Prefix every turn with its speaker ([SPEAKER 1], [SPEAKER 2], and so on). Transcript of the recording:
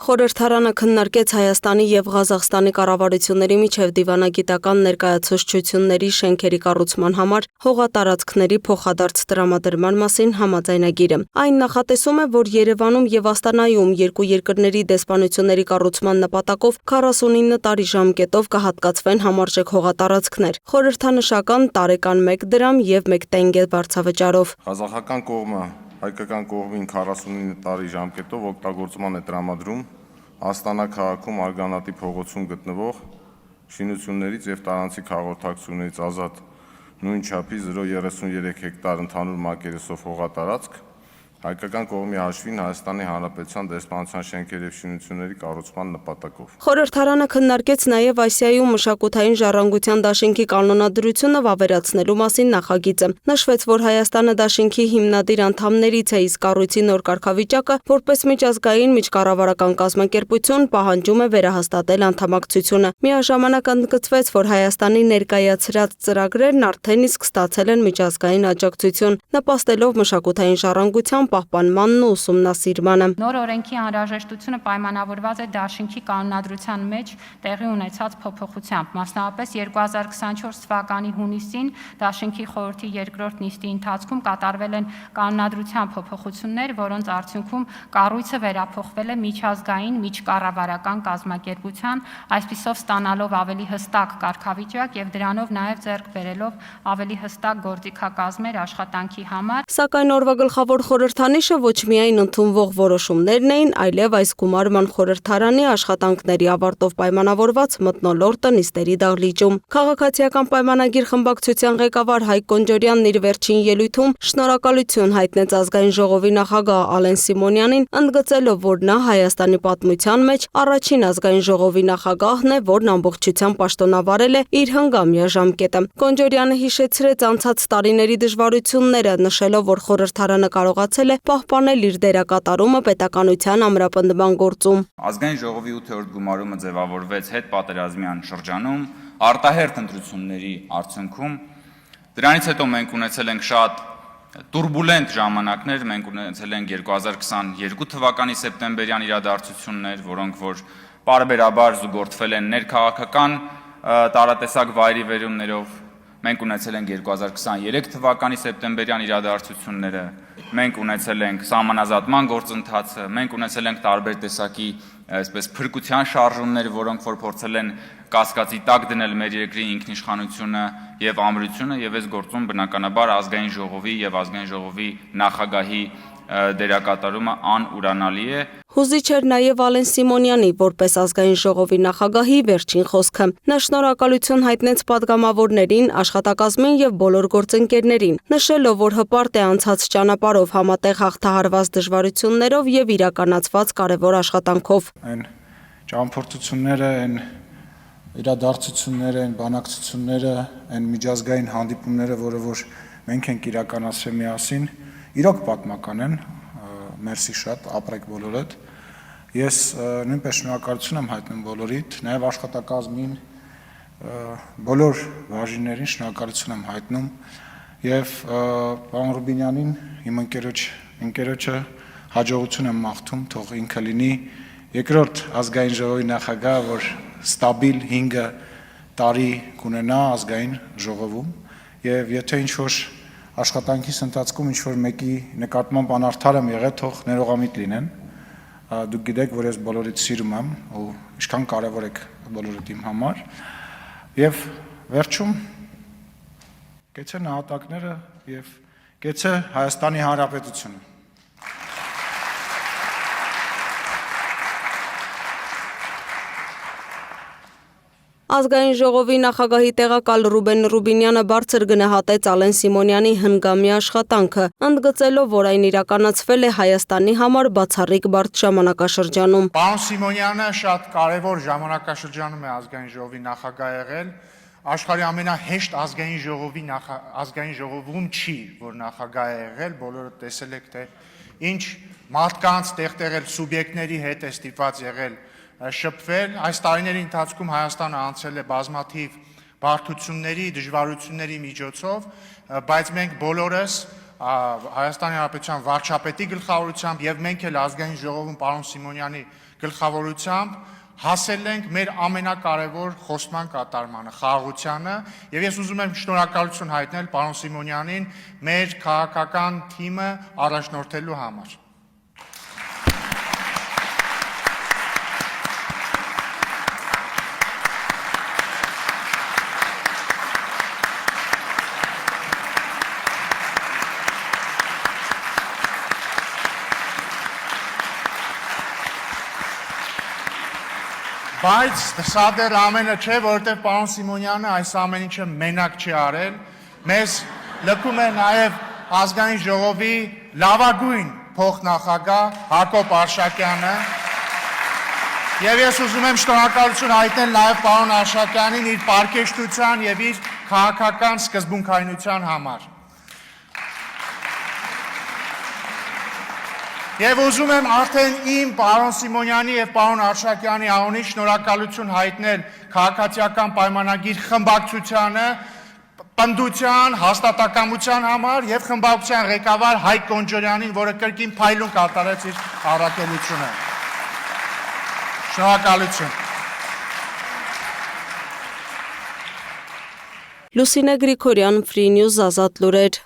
[SPEAKER 1] Խորհրդարանը քննարկեց Հայաստանի և Ղազախստանի կառավարությունների միջև դիվանագիտական ներկայացուցչությունների շենքերի կառուցման համար հողատարածքների փոխադարձ տրամադրման մասին համաձայնագիրը։ Այն նախատեսում է, որ Երևանում և Աստանայում երկու երկրների դեսպանությունների կառուցման նպատակով 49 տարի ժամկետով կհատկացվեն համարժեք հողատարածքներ, խորհրդանշական տարեկան 1 դրամ և 1 տենգե վարձավճարով։
[SPEAKER 2] Ղազախական կողմը հայկական կողմին 49 տարի ժամկետով օգտագործման է տրամադրում Աստանա քաղաքում Արգանատի փողոցում գտնվող շինություններից և տարանցիկ հաղորդակցություններից ազատ նույն չափի 0.33 հեկտար ընդհանուր մակերեսով հողատարածք հայկական կողմի հաշվին Հայաստանի Հանրապետության դեսպանության շենքերի և շինությունների կառուցման նպատակով։
[SPEAKER 1] Խորհրդարանը քննարկեց նաև Ասիայում մշակութային ժառանգության դաշինքի կանոնադրությունը վավերացնելու մասին նախագիծը։ Նշվեց, որ Հայաստանը դաշինքի հիմնադիր անդամներից է, իսկ կառույցի նոր կարգավիճակը, որպես միջազգային միջկառավարական կազմակերպություն, պահանջում է վերահաստատել անդամակցությունը։ Միաժամանակ ընդգծվեց, որ Հայաստանի ներկայացրած ծրագրերն արդեն իսկ ստացել են միջազգային աջակցություն, նպաստելով մշակութային ժառանգության պահպանմանն ու ուսումնասիրմանը։
[SPEAKER 3] Նոր օրենքի անհրաժեշտությունը պայմանավորված է դաշինքի կանոնադրության մեջ տեղի ունեցած փոփոխությամբ, մասնավորապես 2024 թվականի հունիսին դաշինքի խորհրդի երկրորդ նիստի ընթացքում կատարվել են կանոնադրության փոփոխություններ, որոնց արդյունքում կառույցը վերափոխվել է միջազգային միջկառավարական կազմակերպության, այսպիսով ստանալով ավելի հստակ կարգավիճակ եւ դրանով նաեւ ձեռք բերելով ավելի հստակ գործիքակազմեր աշխատանքի համար։
[SPEAKER 1] Սակայն օրվա գլխավոր խորհրդանիշը ոչ միայն ընդունվող որոշումներն էին, այլև այս գումարման խորհրդարանի աշխատանքների ավարտով պայմանավորված մթնոլորտը նիստերի դահլիճում։ Քաղաքացիական պայմանագիր խմբակցության ղեկավար Հայկ Կոնջորյանն իր վերջին ելույթում շնորհակալություն հայտնեց ազգային ժողովի նախագահ Ալեն Սիմոնյանին, ընդգծելով, որ նա Հայաստանի պատմության մեջ առաջին ազգային ժողովի նախագահն է, որն ամբողջությամբ պաշտոնավարել է իր հնգամյա ժամկետը։ Կոնջորյանը հիշեցրեց անցած տարիների դժվարությունները, նշելով, որ խորհրդարանը կարողացել է պահպանել իր դերակատարումը պետականության ամրապնդման գործում։
[SPEAKER 4] Ազգային ժողովի 8-րդ գումարումը ձևավորվեց հետպատերազմյան շրջանում, արտահերթ ընտրությունների արդյունքում։ Դրանից հետո մենք ունեցել ենք շատ տուրբուլենտ ժամանակներ, մենք ունեցել ենք 2022 թվականի սեպտեմբերյան իրադարձություններ, որոնք որ պարբերաբար զուգորդվել են ներքաղաքական տարատեսակ վայրիվերումներով։ Մենք ունեցել ենք 2023 թվականի սեպտեմբերյան իրադարձությունները, մենք ունեցել ենք սահմանազատման գործընթացը, մենք ունեցել ենք տարբեր տեսակի այսպես փրկության շարժումներ, որոնք որ փորձել են կասկածի տակ դնել մեր երկրի ինքնիշխանությունը եւ ամրությունը, եւ այս գործում բնականաբար ազգային ժողովի եւ ազգային ժողովի նախագահի դերակատարումը անուրանալի է։
[SPEAKER 1] Հուզիչ էր նաև Ալեն Սիմոնյանի, որպես ազգային ժողովի նախագահի վերջին խոսքը։ Նա շնորհակալություն հայտնեց падգամավորներին, աշխատակազմին եւ բոլոր գործընկերներին, նշելով, որ հպարտ է անցած ճանապարհով համատեղ հաղթահարված դժվարություններով եւ իրականացված կարեւոր աշխատանքով։
[SPEAKER 5] Այն ճամփորդությունները, այն իրադարձությունները, այն բանակցությունները, այն միջազգային հանդիպումները, որը որ մենք ենք իրականացրել միասին, իրոք պատմական են, մերսի շատ, ապրեք բոլորդ։ Ես նույնպես շնորհակալություն եմ հայտնում բոլորիդ, նաև աշխատակազմին, բոլոր բաժիններին շնորհակալություն եմ հայտնում եւ պարոն Ռուբինյանին, իմ ընկերոջը հաջողություն եմ մաղթում, թող ինքը լինի երկրորդ ազգային ժողովի նախագահ, որ ստաբիլ 5 տարի կունենա ազգային ժողովում եւ եթե ինչ-որ աշխատանքիս ընթացքում ինչ-որ մեկի նկատմամբ անարդար եմ եղել, թող ներողամիտ լինեն։ Դուք գիտեք, որ ես բոլորիդ սիրում եմ ու ինչքան կարևոր եք բոլորիդ իմ համար։ Եվ վերջում կեցե նահատակները եւ կեցե Հայաստանի Հանրապետությունը։
[SPEAKER 1] Ազգային ժողովի նախագահի տեղակալ Ռուբեն Ռուբինյանը բարձր գնահատեց Ալեն Սիմոնյանի հնգամյա աշխատանքը, ընդգծելով, որ այն իրականացվել է Հայաստանի համար բացառիկ բարդ ժամանակաշրջանում։
[SPEAKER 6] Պարոն Սիմոնյանը շատ կարևոր ժամանակաշրջանում է ազգային ժողովի նախագահ եղել, աշխարհի ամենահեշտ ազգային ժողովում չի, որ նախագահ է եղել, բոլորը տեսել եք, թե ինչ մարդկանց տեղտեղել սուբյեկտների հետ է ստիպված եղել շփվել։ Այս տարիների ընթացքում Հայաստանը անցել է բազմաթիվ բարդությունների, դժվարությունների միջոցով, բայց մենք բոլորս Հայաստանի Հանրապետության վարչապետի գլխավորությամբ եւ մենք էլ ազգային ժողովում պարոն Սիմոնյանի գլխավորությամբ հասել ենք մեր ամենակարևոր խոստման կատարմանը, խաղաղությանը, եւ ես ուզում եմ շնորհակալություն հայտնել պարոն Սիմոնյանին մեր քաղաքական թիմը առաջնորդելու համար։ Բայց սա դեռ ամենը չէ, որովհետև պարոն Սիմոնյանը այս ամեն ինչը մենակ չի արել, մեզ լքում է նաև ազգային ժողովի լավագույն փոխնախագահ Հակոբ Արշակյանը, եւ ես ուզում եմ շնորհակալություն հայտնել նաև պարոն Արշակյանին իր պարկեշտության եւ իր քաղաքական սկզբունքայնության համար։ Եվ ուզում եմ արդեն իմ պարոն Սիմոնյանի եւ պարոն Արշակյանի անունից շնորհակալություն հայտնել քաղաքացիական պայմանագիր խմբակցությանը, պնդության, հաստատակամության համար եւ խմբակցության ղեկավար Հայկ Կոնջորյանին, որը կրկին փայլուն կատարեց իր առաքելությունը։ Շնորհակալություն։
[SPEAKER 1] Լուսինե Գրիգորյան, Free News, Ազատ լուրեր։